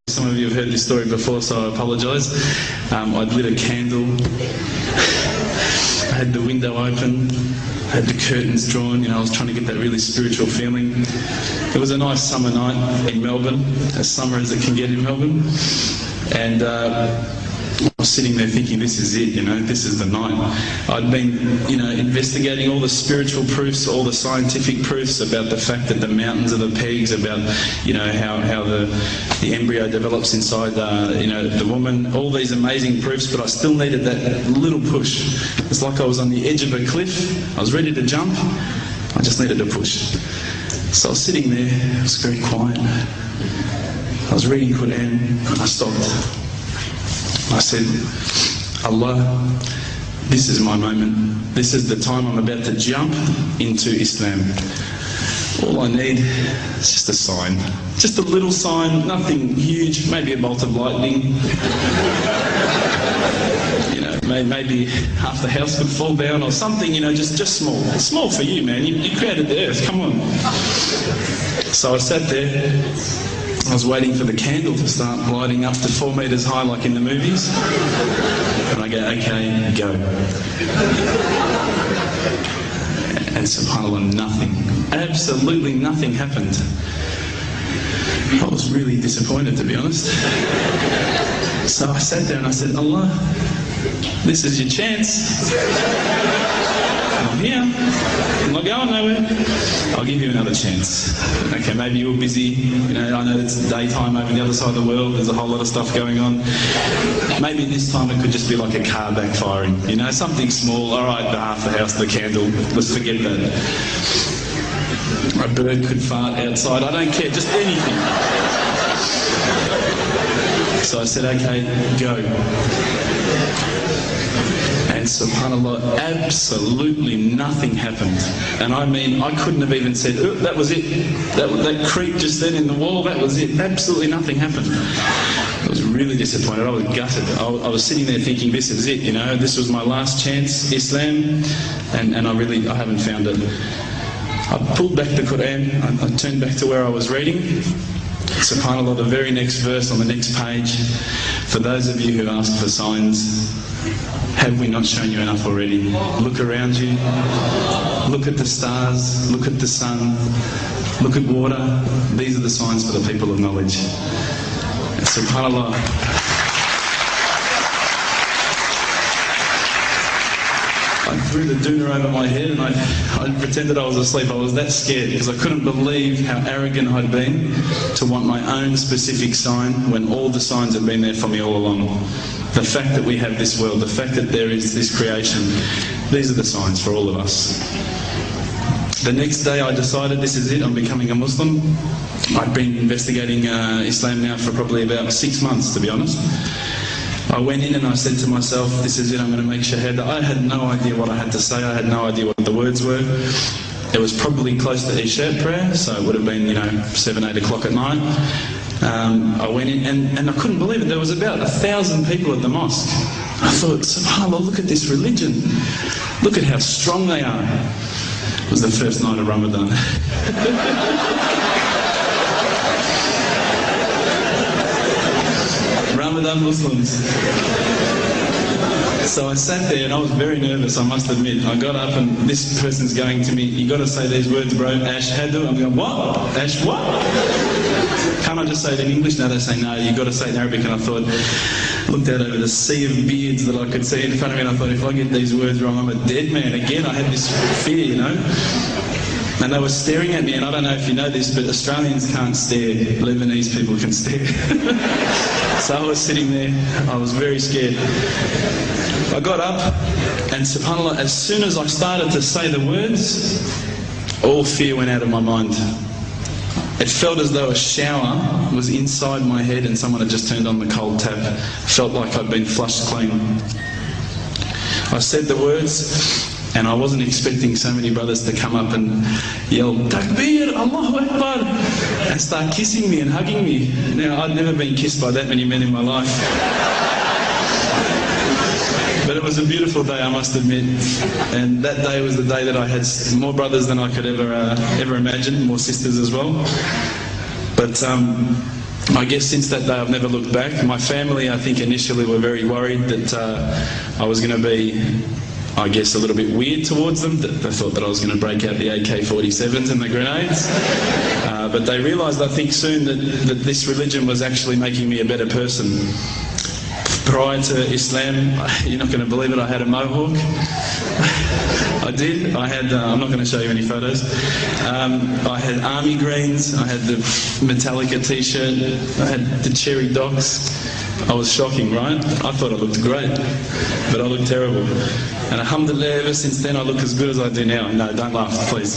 Some of you have heard this story before, so I apologise. I'd lit a candle, I had the window open, I had the curtains drawn, I was trying to get that really spiritual feeling. It was a nice summer night in Melbourne, as summer as it can get in Melbourne, and I was sitting there thinking, this is it, this is the night. I'd been, investigating all the spiritual proofs, all the scientific proofs about the fact that the mountains are the pegs, about, how the embryo develops inside, the woman, all these amazing proofs, but I still needed that little push. It's like I was on the edge of a cliff, I was ready to jump, I just needed a push. So I was sitting there, it was very quiet. I was reading Quran, and I stopped. I said, Allah, this is my moment. This is the time I'm about to jump into Islam. All I need is just a sign. Just a little sign, nothing huge, maybe a bolt of lightning. Maybe half the house would fall down or something, just small. It's small for you, man. You created the earth, come on. So I sat there. I was waiting for the candle to start lighting up to 4 metres high like in the movies. And I go, okay, go. And subhanAllah, nothing. Absolutely nothing happened. I was really disappointed, to be honest. So I sat there and I said, Allah, this is your chance. I'm here. I'm not going nowhere. I'll give you another chance. Okay, maybe you're busy. I know it's daytime over the other side of the world. There's a whole lot of stuff going on. Maybe this time it could just be like a car backfiring. Something small. All right, the half the house, the candle. Let's forget that. A bird could fart outside. I don't care. Just anything. So I said, okay, go. And subhanAllah, absolutely nothing happened. And I mean, I couldn't have even said, oh, that was it. That creak just then in the wall, that was it. Absolutely nothing happened. I was really disappointed. I was gutted. I was sitting there thinking, this is it, this was my last chance, Islam, and I haven't found it. I pulled back the Quran, I turned back to where I was reading. SubhanAllah, the very next verse on the next page, for those of you who ask for signs, have we not shown you enough already? Look around you, look at the stars, look at the sun, look at water. These are the signs for the people of knowledge. SubhanAllah. I threw the doona over my head and I pretended I was asleep. I was that scared because I couldn't believe how arrogant I'd been to want my own specific sign when all the signs had been there for me all along. The fact that we have this world, the fact that there is this creation, these are the signs for all of us. The next day I decided this is it, I'm becoming a Muslim. I'd been investigating Islam now for probably about 6 months, to be honest. I went in and I said to myself, this is it, I'm going to make shahada. I had no idea what I had to say, I had no idea what the words were. It was probably close to Isha prayer, so it would have been, 7, 8 o'clock at night. I went in and I couldn't believe it, there was about 1,000 people at the mosque. I thought, subhanAllah, look at this religion. Look at how strong they are. It was the first night of Ramadan. Ramadan Muslims. So I sat there and I was very nervous, I must admit. I got up and this person's going to me, you got to say these words, bro, Ashhadu. I'm going, what? Ash what? Can't I just say it in English? No, they say no, you got to say it in Arabic. And I thought, looked out over the sea of beards that I could see in front of me and I thought, if I get these words wrong, I'm a dead man again. I had this fear, And they were staring at me, and I don't know if you know this, but Australians can't stare. Lebanese people can stare. So I was sitting there, I was very scared. I got up, and subhanAllah, as soon as I started to say the words, all fear went out of my mind. It felt as though a shower was inside my head and someone had just turned on the cold tap. It felt like I'd been flushed clean. I said the words, and I wasn't expecting so many brothers to come up and yell, Takbir, Allahu Akbar, and start kissing me and hugging me. Now, I'd never been kissed by that many men in my life. But it was a beautiful day, I must admit. And that day was the day that I had more brothers than I could ever imagine, more sisters as well. But I guess since that day I've never looked back. My family, I think, initially were very worried that I was going to be, I guess, a little bit weird towards them. They thought that I was going to break out the AK-47s and the grenades. But they realised, I think, soon that this religion was actually making me a better person. Prior to Islam, you're not going to believe it, I had a mohawk. I did. I had, I'm not going to show you any photos. I had army greens, I had the Metallica t-shirt, I had the cherry docs. I was shocking, right? I thought I looked great, but I looked terrible. And alhamdulillah, ever since then I look as good as I do now. No, don't laugh, please.